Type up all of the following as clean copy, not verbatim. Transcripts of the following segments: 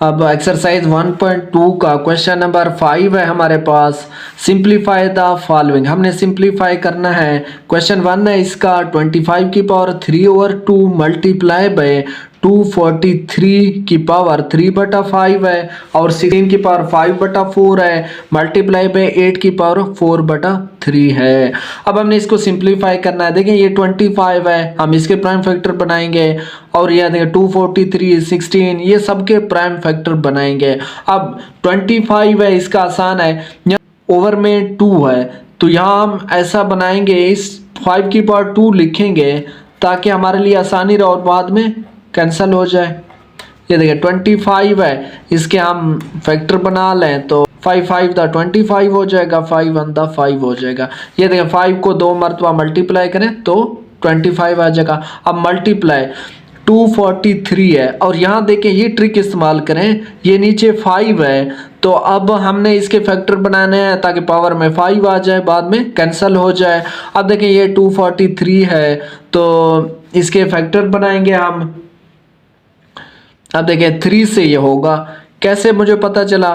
अब एक्सरसाइज 1.2 का question number 5 है हमारे पास। सिंप्लीफाई द फॉलोइंग, हमने सिंप्लीफाई करना है। क्वेश्चन 1 है इसका 25 की पावर 3/2 मल्टीप्लाई बाय 243 की पावर 3/5 है और 16 की पावर 5/4 है मल्टीप्लाई बाय 8 की पावर 4/3 है। अब हमने इसको सिंप्लीफाई करना है। देखिए ये 25 है, हम इसके प्राइम फैक्टर बनाएंगे और ये देखिए 243 16 ये सबके प्राइम फैक्टर बनाएंगे। अब 25 है, इसका आसान है, यहाँ ओवर में 2 है तो यहाँ हम ऐसा बनाएंगे, इस 5 की पावर 2 लिखेंगे ताकि हमारे लिए आसानी रहे और बाद में कैंसिल हो जाए। ये देखिए 25 है, इसके हम फैक्टर बना लें तो 5 5 दा 25 हो जाएगा, 5 1 दा 5 हो जाएगा। ये देखिए 5 को 2 मरतबा मल्टीप्लाई करें तो 25 आ जाएगा। अब मल्टीप्लाई 243 है और यहाँ देखें ये ट्रिक इस्तेमाल करें, ये नीचे 5 है तो अब हमने इसके फैक्टर बनाने हैं ताकि पावर में 5 आ जाए, बाद में कैंसिल हो जाए। अब देखें ये 243 है तो इसके फैक्टर बनाएंगे हम। अब देखिए 3 से ये होगा, कैसे मुझे पता चला,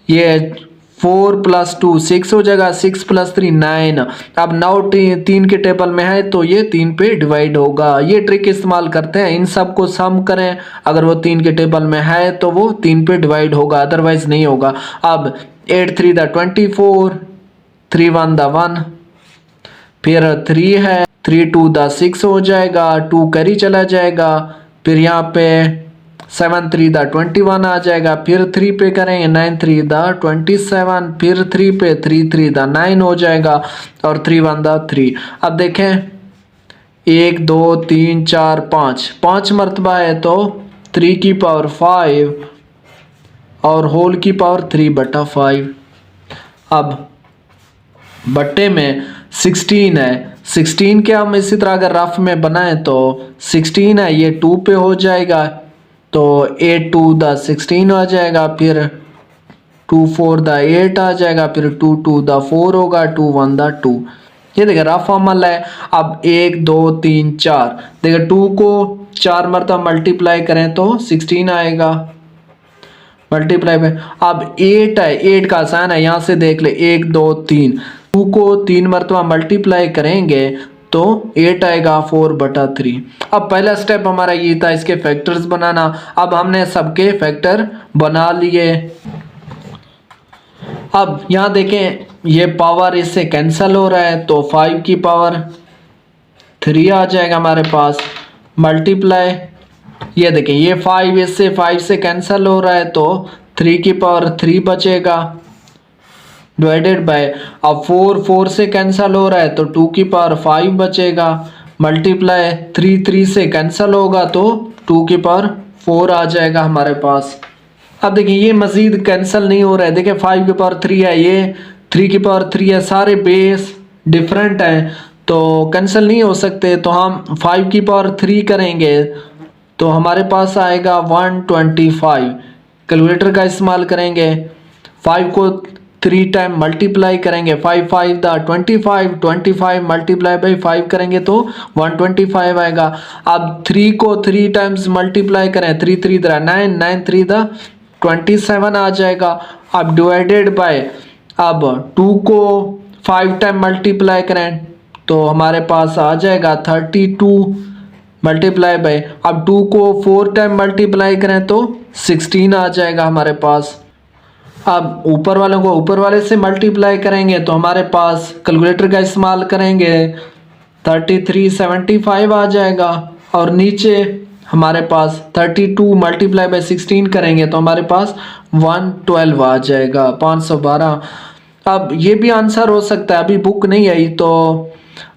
ये 4 + 2 6 हो जाएगा, 6 + 3 9। अब 9 3 के टेबल में है तो ये 3 पे डिवाइड होगा। ये ट्रिक इस्तेमाल करते हैं, इन सब को सम करें, अगर वो 3 के टेबल में है तो वो 3 पे डिवाइड होगा, अदरवाइज नहीं होगा। अब 8 3 दा 24, 3 1 दा 1, फिर 3 है, 3 2 दा 6 हो जाएगा, 2 कैरी चला जाएगा, फिर यहाँ पे 7 3 दा 21 आ जाएगा, फिर 3 पे करेंगे 9 3 दा 27, फिर 3 पे 3 3 दा 9 हो जाएगा और 3 1 दा 3। अब देखें 1 2 3 4 5 मरतबा है तो 3 की पावर 5 और होल की पावर 3/5। अब बट्टे में 16 है, 16 के हम इसी तरह अगर रफ में बनाएं तो 16 है, ये 2 पे हो जाएगा तो 8 2 दा 16 आ जाएगा, फिर 2 4 दा 8 आ जाएगा, फिर 2 2 दा 4 होगा, 2 1 दा 2। ये देखिए रफ अमल है। अब 1 2 3 4, देखिए 2 को 4 मरतबा मल्टीप्लाई करें तो 16 आएगा मल्टीप्लाई में। अब 8 है, 8 का आसान है, यहाँ से देख ले 1 2 3, 2 को 3 मरतबा मल्टीप्लाई करेंगे तो 8 आएगा 4/3। अब पहला स्टेप हमारा ये था इसके फैक्टर्स बनाना। अब हमने सबके फैक्टर बना लिए। अब यहाँ देखें ये पावर इससे कैंसिल हो रहा है तो 5 की पावर 3 आ जाएगा हमारे पास, मल्टीप्लाई ये देखें ये 5 इससे 5 से कैंसिल हो रहा है तो 3 की पावर 3 बचेगा, डिवाइडेड बाय अब 4 4 से कैंसिल हो रहा है तो 2 की पावर 5 बचेगा, मल्टीप्लाई 3 3 से कैंसिल होगा तो 2 की पावर 4 आ जाएगा हमारे पास। अब देखिए ये मजीद कैंसिल नहीं हो रहा है, देखिए 5 की पावर 3 है, ये 3 की पावर 3 है, सारे बेस डिफरेंट हैं तो कैंसिल नहीं हो सकते। तो हम 5 की पावर 3 करेंगे तो हमारे पास आएगा 125। कैलकुलेटर का इस्तेमाल करेंगे, 5 को 3 टाइम मल्टीप्लाई करेंगे, 5 5 दा 25, 25 मल्टीप्लाई बाई 5 करेंगे तो 125 आएगा। अब 3 को 3 टाइम्स मल्टीप्लाई करें, 3 3 दा 9, 9 3 दा 27 आ जाएगा। अब डिवाइडेड बाय अब 2 को 5 टाइम मल्टीप्लाई करें तो हमारे पास आ जाएगा 32 मल्टीप्लाई बाय, अब 2 को 4 टाइम मल्टीप्लाई करें तो 16 आ जाएगा हमारे पास। अब ऊपर वालों को ऊपर वाले से मल्टीप्लाई करेंगे तो हमारे पास कैलकुलेटर का इस्तेमाल करेंगे 33 75 आ जाएगा और नीचे हमारे पास 32 मल्टीप्लाई बाय 16 करेंगे तो हमारे पास 112 आ जाएगा, 512। अब ये भी आंसर हो सकता है, अभी बुक नहीं आई तो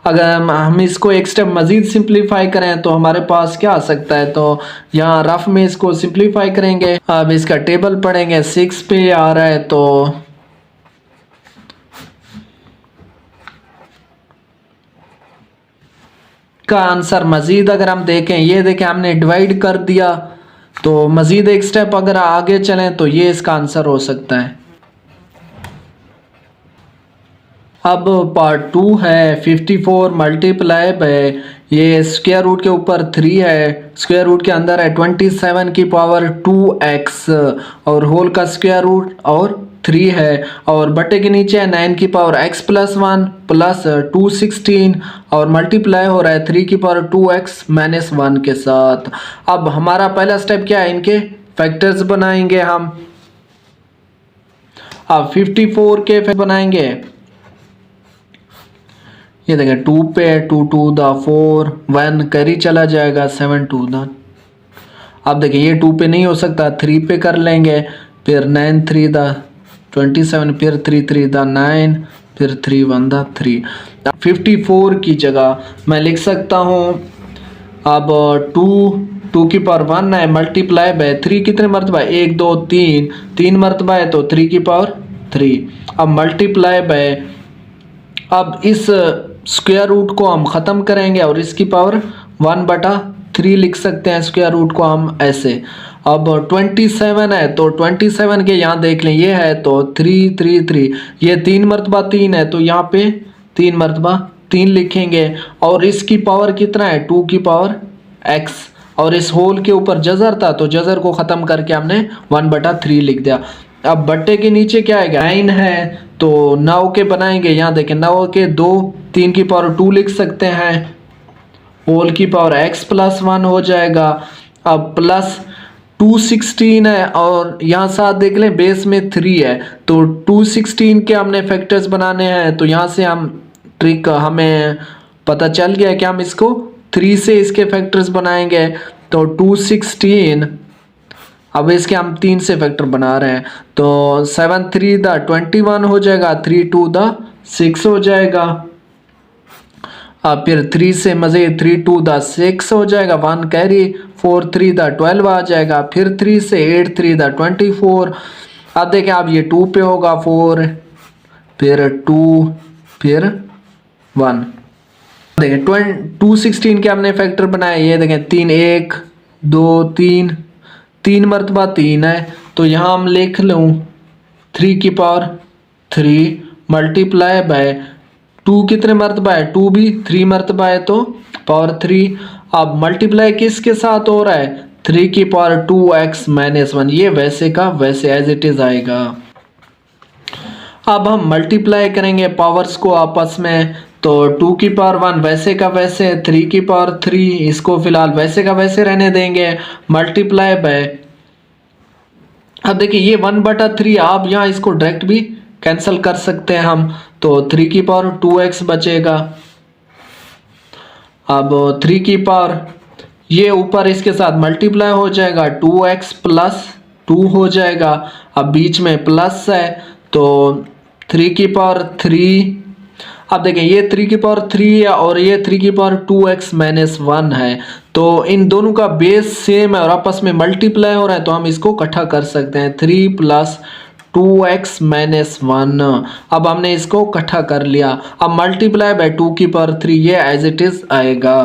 अगर हम इसको एक स्टेप मज़ीद सिंप्लीफाई करें तो हमारे पास क्या आ सकता है, तो यहाँ रफ में इसको सिंप्लीफाई करेंगे। अब इसका टेबल पढ़ेंगे, 6 पे आ रहा है तो का आंसर मज़ीद अगर हम देखें, ये देखें हमने डिवाइड कर दिया तो मज़ीद एक स्टेप अगर आगे चलें तो ये इसका आंसर हो सकता है। अब पार्ट 2 है 54 मल्टीप्लाई बाय ये स्क्वायर रूट के ऊपर 3 है, स्क्वायर रूट के अंदर है 27 की पावर 2x और होल का स्क्वायर रूट और 3 है और बटे के नीचे है 9 की पावर x प्लस 1 प्लस 216 और मल्टीप्लाई हो रहा है 3 की पावर 2x माइनस 1 के साथ। अब हमारा पहला स्टेप क्या है, इनके फैक्टर्स बनाएंगे हम। अब 54 के फैक्टर बनाएंगे। ये देखें 2 पे 2 2 द 4 1 कैरी चला जाएगा 7 2 द। अब देखिए ये 2 पे नहीं हो सकता, 3 पे कर लेंगे, फिर 9 3 द 27, फिर 3 3 द 9, फिर 3 1 द 3। 54 की जगह मैं लिख सकता हूँ अब 2 की पावर 1 है मल्टीप्लाई बाय 3 कितने मरतबा, 1 2 3 मरतबा है तो 3 की पावर 3। अब मल्टीप्लाई बाय, अब इस स्क्वायर रूट को हम ख़त्म करेंगे और इसकी पावर 1/3 लिख सकते हैं स्क्वायर रूट को हम ऐसे। अब 27 है तो 27 के यहाँ देख लें, ये है तो 3 3 3, ये 3 मरतबा 3 है तो यहाँ पे 3 मरतबा 3 लिखेंगे और इसकी पावर कितना है 2 की पावर x और इस होल के ऊपर जजर था तो जजर को ख़त्म करके हमने 1/3 लिख दिया। अब बट्टे के नीचे क्या आएगा 9 है तो 9 के बनाएंगे, यहाँ देखें 9 के 2 3 की पावर 2 लिख सकते हैं, होल की पावर x प्लस 1 हो जाएगा। अब प्लस 216 है और यहाँ साथ देख लें बेस में 3 है तो 216 के हमने फैक्टर्स बनाने हैं तो यहाँ से हम ट्रिक हमें पता चल गया कि हम इसको 3 से इसके फैक्टर्स बनाएंगे तो 216। अब इसके हम 3 से फैक्टर बना रहे हैं तो 7 3 द 21 हो जाएगा, 3 2 द 6 हो जाएगा। अब फिर 3 से मज़ीद 3 2 द 6 हो जाएगा, 1 कैरी, 4 3 द 12 आ जाएगा, फिर 3 से 8 3 द 24। अब देखें अब ये 2 पे होगा 4, फिर 2, फिर 1। देखें 216 के हमने फैक्टर बनाए, ये देखें 3 1 2 3 मरतबा 3 है तो यहाँ हम लिख लूँ 3 की पावर 3 मल्टीप्लाई बाय 2 कितने मरतबा है 2 भी 3 मरतबा है तो पावर 3। अब मल्टीप्लाई किसके साथ हो रहा है 3 की पावर 2x माइनस 1, ये वैसे का वैसे एज इट इज़ आएगा। अब हम मल्टीप्लाई करेंगे पावर्स को आपस में तो 2 की पावर 1 वैसे का वैसे, 3 की पावर 3 इसको फिलहाल वैसे का वैसे रहने देंगे, मल्टीप्लाई बाय। अब देखिए ये 1/3 आप यहाँ इसको डायरेक्ट भी कैंसिल कर सकते हैं हम तो 3 की पावर 2x बचेगा। अब 3 की पावर ये ऊपर इसके साथ मल्टीप्लाई हो जाएगा 2x प्लस 2 हो जाएगा। अब बीच में प्लस है तो 3 की पावर 3। अब देखें ये 3 की पावर 3 है और ये 3 की पावर 2x माइनस 1 है तो इन दोनों का बेस सेम है और आपस में मल्टीप्लाई हो रहा है तो हम इसको इकट्ठा कर सकते हैं 3 प्लस 2x माइनस 1। अब हमने इसको इकट्ठा कर लिया। अब मल्टीप्लाई बाय 2 की पावर 3 ये एज इट इज आएगा।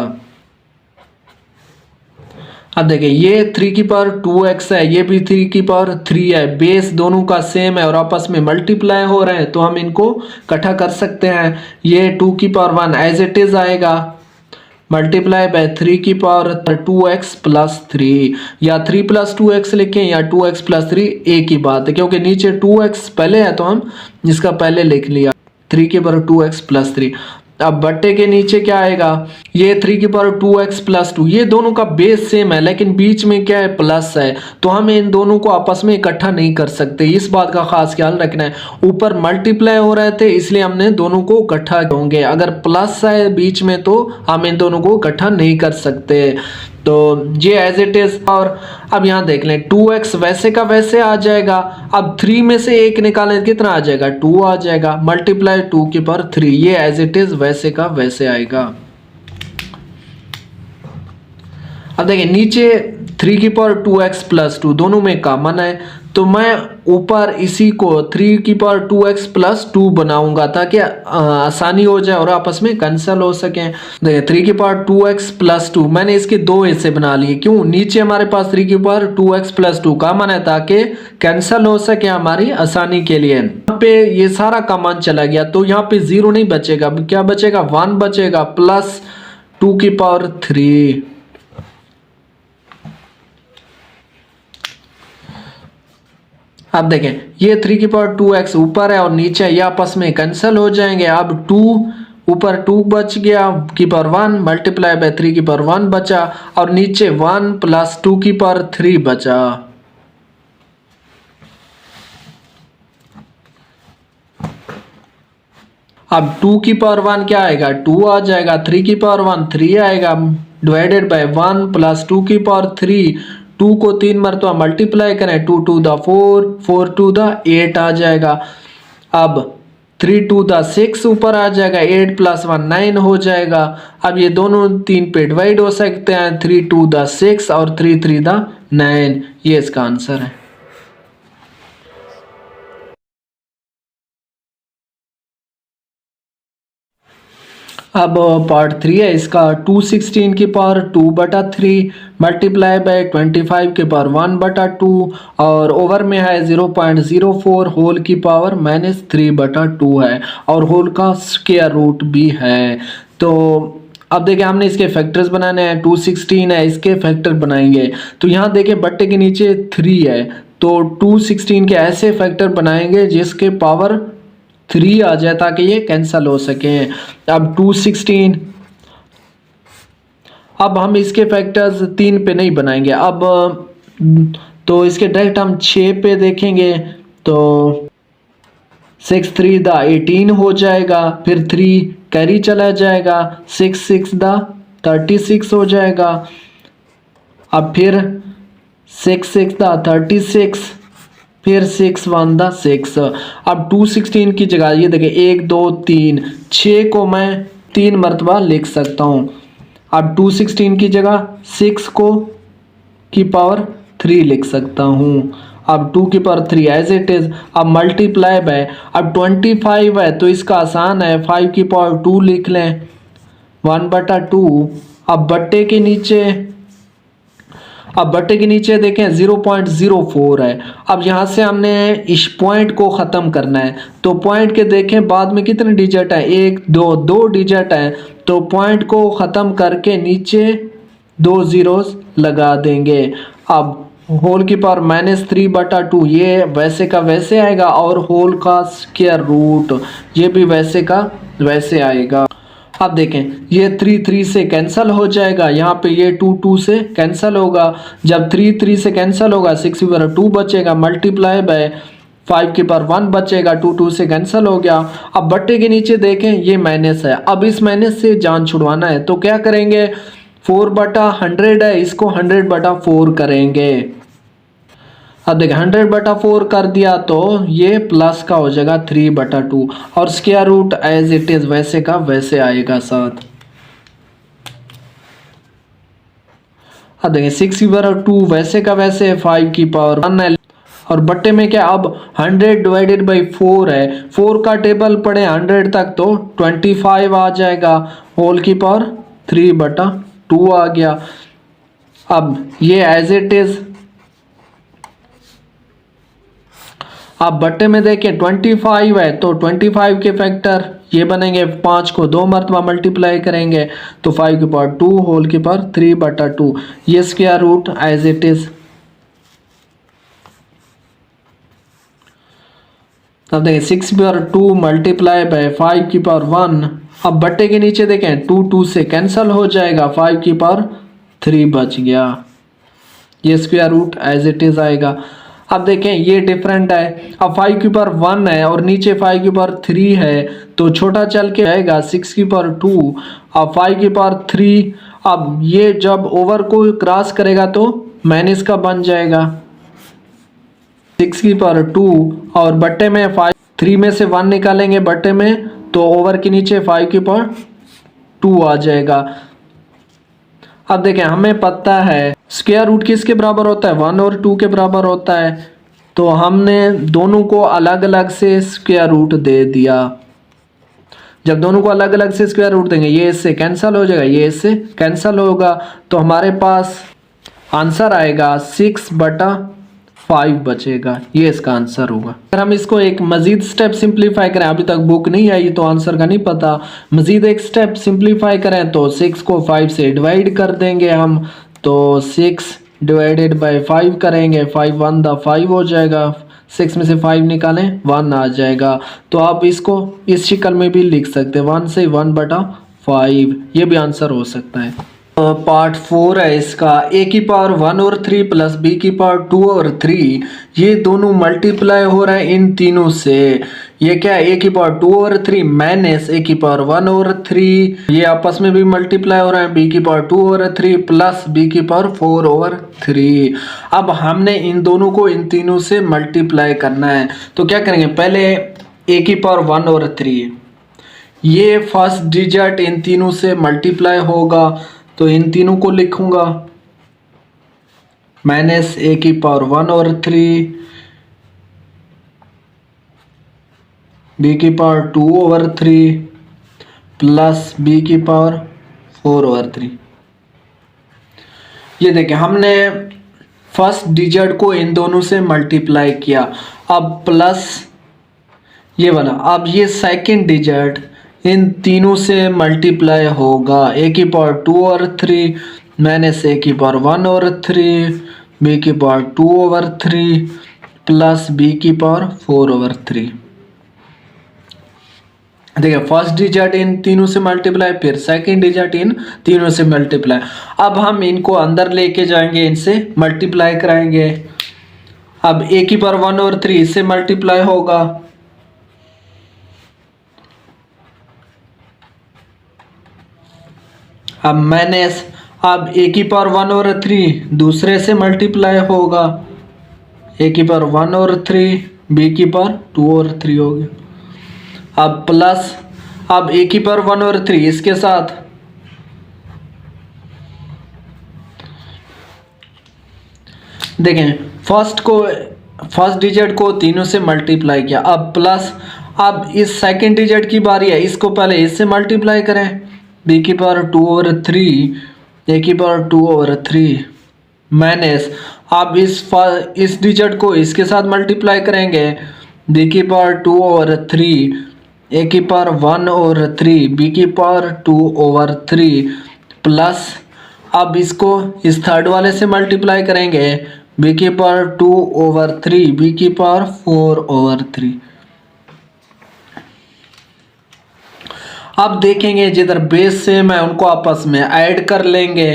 अब देखिए ये 3 की पावर 2x है, ये भी 3 की पावर 3 है, बेस दोनों का सेम है और आपस में मल्टीप्लाई हो रहे हैं तो हम इनको इकट्ठा कर सकते हैं। ये 2 की पावर 1 एज इट इज आएगा मल्टीप्लाई बाय 3 की पावर 2x प्लस 3, या 3 प्लस 2x लिखें या 2x प्लस 3 एक ही बात है क्योंकि नीचे 2x पहले है तो हम इसका पहले लिख लिया 3 की पावर 2x प्लस 3। अब बट्टे के नीचे क्या आएगा ये 3 की पावर 2x प्लस 2, ये दोनों का बेस सेम है लेकिन बीच में क्या है प्लस है तो हम इन दोनों को आपस में इकट्ठा नहीं कर सकते, इस बात का खास ख्याल रखना है। ऊपर मल्टीप्लाई हो रहे थे इसलिए हमने दोनों को इकट्ठा होंगे, अगर प्लस है बीच में तो हम इन दोनों को इकट्ठा नहीं कर सकते तो ये एज इट इज। और अब यहाँ देख लें 2x वैसे का वैसे आ जाएगा। अब 3 में से 1 निकालें कितना आ जाएगा 2 आ जाएगा, मल्टीप्लाई 2 की पावर 3 ये एज इट इज वैसे का वैसे आएगा। अब देखिए नीचे 3 की पावर 2x प्लस 2 दोनों में कॉमन है तो मैं ऊपर इसी को 3 की पावर 2x प्लस 2 बनाऊंगा ताकि आसानी हो जाए और आपस में कैंसिल हो सकें। देखिए 3 की पावर 2x प्लस 2 मैंने इसके दो हिस्से बना लिए, क्यों नीचे हमारे पास 3 की पावर 2x प्लस 2 कॉमन है ताकि कैंसिल हो सके हमारी आसानी के लिए। यहाँ पे ये सारा कॉमन चला गया तो यहाँ पे 0 नहीं बचेगा, क्या बचेगा 1 बचेगा प्लस 2 की पावर 3। अब देखें ये 3 की पावर 2x ऊपर है और नीचे है, ये आपस में कैंसिल हो जाएंगे। अब 2 ऊपर 2 बच गया की पावर 1 मल्टीप्लाई बाय 3 की पावर 1 बचा और नीचे 1 प्लस 2 की पावर 3 बचा। अब 2 की पावर 1 क्या आएगा 2 आ जाएगा, 3 की पावर 1 3 आएगा डिवाइडेड बाय 1 प्लस 2 की पावर 3। 2 को 3 मरतबा मल्टीप्लाई करें 2 टू द 4 4 टू द 8 आ जाएगा। अब 3 टू द 6 ऊपर आ जाएगा, 8 प्लस 1 9 हो जाएगा। अब ये दोनों 3 पे डिवाइड हो सकते हैं, 3 टू द 6 और 3 3 द 9। ये इसका आंसर है। अब पार्ट 3 है इसका, 216 की पावर 2/3 मल्टीप्लाई बाय 25 की पावर 1/2 और ओवर में है 0.04 होल की पावर -3/2 है और होल का स्क्वायर रूट भी है। तो अब देखिए हमने इसके फैक्टर्स बनाने हैं, 216 है इसके फैक्टर बनाएंगे। तो यहाँ देखिए बट्टे के नीचे 3 है तो 216 के ऐसे फैक्टर बनाएंगे जिसके पावर 3 आ जाए ताकि ये कैंसिल हो सके। अब 216, अब हम इसके फैक्टर्स 3 पे नहीं बनाएंगे, अब तो इसके डायरेक्ट हम 6 पे देखेंगे। तो 6 3 द 18 हो जाएगा, फिर 3 कैरी चला जाएगा, 6 6 द 36 हो जाएगा। अब फिर 6 6 द 36, फिर 6 1 द 6। अब 216 की जगह ये देखिए 1 2 3 6 को मैं 3 मरतबा लिख सकता हूँ। अब 216 की जगह 6 को की पावर 3 लिख सकता हूँ। अब 2 की पावर 3 एज इट इज। अब मल्टीप्लाई बाय, अब 25 है तो इसका आसान है, 5 की पावर 2 लिख लें 1/2। अब बट्टे के नीचे, अब बट्टे के नीचे देखें 0.04 है। अब यहाँ से हमने इस पॉइंट को ख़त्म करना है तो पॉइंट के देखें बाद में कितने डिजिट है 1 2 2 डिजिट है तो पॉइंट को ख़त्म करके नीचे 2 ज़ीरोज़ लगा देंगे। अब होल की पावर -3/2 ये वैसे का वैसे आएगा और होल का स्क्वायर रूट ये भी वैसे का वैसे आएगा। अब देखें ये 3 3 से कैंसिल हो जाएगा, यहाँ पे ये 2 2 से कैंसिल होगा। जब 3 3 से कैंसिल होगा 6 की पावर 2 बचेगा मल्टीप्लाई बाय 5 की पावर 1 बचेगा, 2 2 से कैंसिल हो गया। अब बट्टे के नीचे देखें ये माइनस है, अब इस माइनस से जान छुड़वाना है तो क्या करेंगे 4/100 है इसको 100/4 करेंगे। अब देखिए 100/4 कर दिया तो ये प्लस का हो जाएगा 3/2 और square root as it is वैसे का वैसे आएगा साथ। अब देखिए 6 की पावर 2 वैसे का वैसे, 5 की पावर 1 है और बट्टे में क्या अब 100 डिवाइडेड बाई 4 है, 4 का टेबल पढ़े 100 तक तो 25 आ जाएगा, होल की पावर 3/2 आ गया। अब ये एज इट इज। अब बट्टे में देखिए 25 है तो 25 के फैक्टर ये बनेंगे, 5 को 2 मरतबा मल्टीप्लाई करेंगे तो 5 की पावर 2 होल की पावर 3/2 ये square root as it is. अब देखिए 6 की पावर 2 मल्टीप्लाई बाय 5 की पावर 1। अब बट्टे के नीचे देखें 2 2 से कैंसिल हो जाएगा, 5 की पावर 3 बच गया, ये square root as it is आएगा। अब देखें ये डिफरेंट है, अब 5 की पावर 1 है और नीचे 5 की पावर 3 है तो छोटा चल के आएगा 6 की पावर 2, अब 5 की पावर 3। अब ये जब ओवर को क्रॉस करेगा तो माइनस का बन जाएगा 6 की पावर 2 और बट्टे में 5 3 में से 1 निकालेंगे बट्टे में तो ओवर के नीचे 5 की पावर 2 आ जाएगा। अब देखें हमें पता है स्क्वायर रूट किसके बराबर होता है 1 और 2 के बराबर होता है तो हमने दोनों को अलग अलग से स्क्वायर रूट दे दिया। जब दोनों को अलग अलग से स्क्वायर रूट देंगे ये इससे कैंसिल हो जाएगा, ये इससे कैंसिल होगा तो हमारे पास आंसर आएगा 6/4 5 बचेगा, ये इसका आंसर होगा। अगर हम इसको एक मजीद स्टेप सिंप्लीफाई करें, अभी तक बुक नहीं आई तो आंसर का नहीं पता, मजीद एक स्टेप सिंप्लीफाई करें तो 6 को 5 से डिवाइड कर देंगे हम, तो 6 डिवाइडेड बाय 5 करेंगे, 5 1 दा 5 हो जाएगा, 6 में से 5 निकालें 1 आ जाएगा। तो आप इसको इस शक्ल में भी लिख सकते हैं, 1 से 1/5, ये भी आंसर हो सकता है। पार्ट 4 है इसका, a की पावर 1 और 3 प्लस b की पावर 2 और 3, ये दोनों मल्टीप्लाई हो रहे हैं इन तीनों से। ये क्या है, a की पावर 2 और 3 माइनस a की पावर 1 और 3, ये आपस में भी मल्टीप्लाई हो रहे हैं, b की पावर 2 और 3 प्लस b की पावर 4 और 3। अब हमने इन दोनों को इन तीनों से मल्टीप्लाई करना है, तो क्या करेंगे, पहले a की पावर 1 और 3, ये फर्स्ट डिजिट इन तीनों से मल्टीप्लाई होगा, तो इन तीनों को लिखूंगा, माइनस a की पावर 1 और 3, b की पावर 2 और 3 प्लस b की पावर 4 और 3। ये देखिए हमने फर्स्ट डिजिट को इन दोनों से मल्टीप्लाई किया, अब प्लस ये वाला, अब ये सेकंड डिजिट इन तीनों से मल्टीप्लाई होगा, a की पावर 2 और 3 माइनस a की पावर 1 और 3, b की पावर 2 ओवर 3 प्लस b की पावर 4 ओवर 3। देखिए फर्स्ट डिजिट इन तीनों से मल्टीप्लाई, फिर सेकंड डिजिट इन तीनों से मल्टीप्लाई। अब हम इनको अंदर लेके जाएंगे, इनसे मल्टीप्लाई कराएंगे। अब a की पावर 1 और 3 इससे मल्टीप्लाई होगा, अब माइनस, अब a की पावर 1 और 3 दूसरे से मल्टीप्लाई होगा, a की पावर 1 और 3 b की पावर 2 और 3 हो गया। अब प्लस, अब a की पावर 1 और 3 इसके साथ, देखें फर्स्ट डिजिट को तीनों से मल्टीप्लाई किया, अब प्लस, अब इस सेकंड डिजिट की बारी है, इसको पहले इससे मल्टीप्लाई करें, b की पावर 2 ओवर 3 a की पावर 2 ओवर 3 माइनस, अब इस डिजिट को इसके साथ मल्टीप्लाई करेंगे, b की पावर 2 ओवर 3 a की पावर 1 ओवर 3 b की पावर 2 ओवर 3 प्लस, अब इसको इस थर्ड वाले से मल्टीप्लाई करेंगे, b की पावर 2 ओवर 3 b की पावर 4 ओवर 3। अब देखेंगे जिधर बेस सेम है उनको आपस में ऐड कर लेंगे।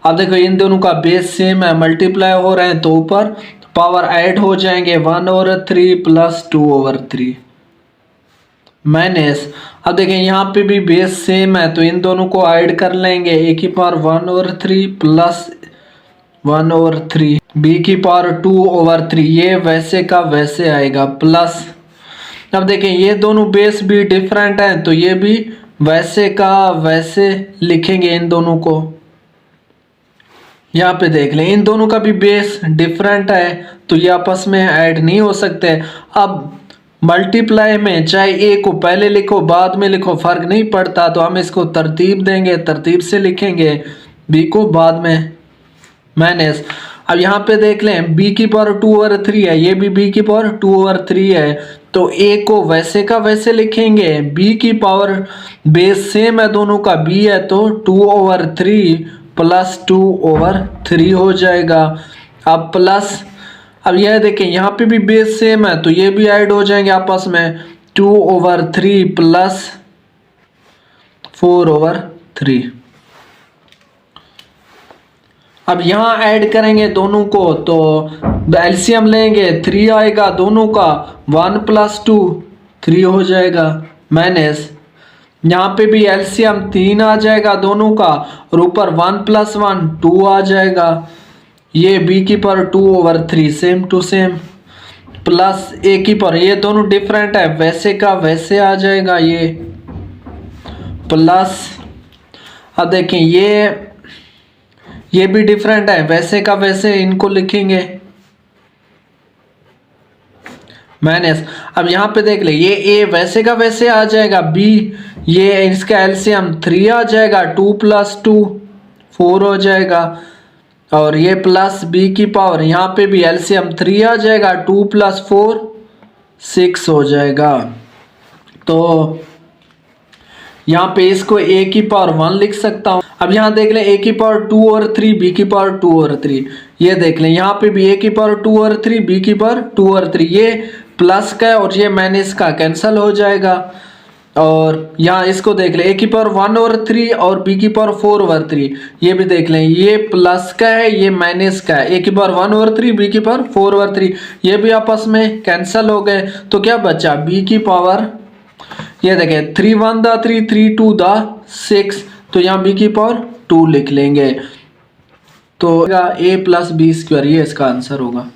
अब देखो इन दोनों का बेस सेम है, मल्टीप्लाई हो रहे हैं, तो ऊपर पावर ऐड हो जाएंगे, 1 ओवर 3 प्लस 2 ओवर 3 माइनस, अब देखें यहाँ पे भी बेस सेम है तो इन दोनों को ऐड कर लेंगे, a की power 1 over 3 plus 1 over 3 b की पावर 2 ओवर 3, ये वैसे का वैसे आएगा प्लस, अब देखें ये दोनों बेस भी डिफरेंट हैं तो ये भी वैसे का वैसे लिखेंगे इन दोनों को। यहाँ पे देख लें इन दोनों का भी बेस डिफरेंट है तो ये आपस में ऐड नहीं हो सकते। अब मल्टीप्लाई में चाहे ए को पहले लिखो बाद में लिखो फर्क नहीं पड़ता, तो हम इसको तरतीब देंगे, तरतीब से लिखेंगे, बी को बाद में माइनस। अब यहाँ पे देख लें b की पावर 2 ओवर 3 है, ये भी b की पावर 2 ओवर 3 है, तो a को वैसे का वैसे लिखेंगे, b की पावर बेस सेम है दोनों का, b है तो 2 ओवर 3 प्लस 2 ओवर 3 हो जाएगा। अब प्लस, अब यह देखें यहाँ पे भी बेस सेम है तो ये भी ऐड हो जाएंगे आपस में, 2 ओवर 3 प्लस 4 ओवर 3। अब यहाँ ऐड करेंगे दोनों को तो एलसीएम लेंगे, 3 आएगा दोनों का, 1 प्लस 2 3 हो जाएगा माइनस, यहाँ पे भी एलसीएम 3 आ जाएगा दोनों का और ऊपर 1 प्लस 1 2 आ जाएगा, ये b की power 2 over 3 same to same plus a की पावर, ये दोनों डिफरेंट है वैसे का वैसे आ जाएगा ये प्लस, अब देखें ये भी डिफरेंट है वैसे का वैसे इनको लिखेंगे माइनस। अब यहाँ पे देख ले ये a वैसे का वैसे आ जाएगा, b ये इसका एलसीएम 3 आ जाएगा, 2 प्लस 2 4 हो जाएगा। और ये प्लस बी की पावर, यहाँ पे भी एलसीएम 3 आ जाएगा, 2 + 4 6 हो जाएगा। तो यहाँ पे इसको a की पावर 1 लिख सकता हूँ। अब यहाँ देख लें a की पावर 2 और 3, b की पावर 2 और 3, ये देख लें यहाँ पे भी a की पावर 2 और 3, b की पावर 2 और 3, ये प्लस का है और ये माइनस का कैंसिल हो जाएगा। और यहाँ इसको देख लें a की पावर 1 और 3 और b की पावर 4 और 3, ये भी देख लें ये प्लस का है ये माइनस का है, a की पावर 1 और 3, b की पावर 4 और 3, ये भी आपस में कैंसिल हो गए। तो क्या बचा b की पावर, ये देखें 3 × 1 = 3, 3 × 2 = 6, तो यहाँ b की पावर 2 लिख लेंगे। तो a + b², ये इसका आंसर होगा।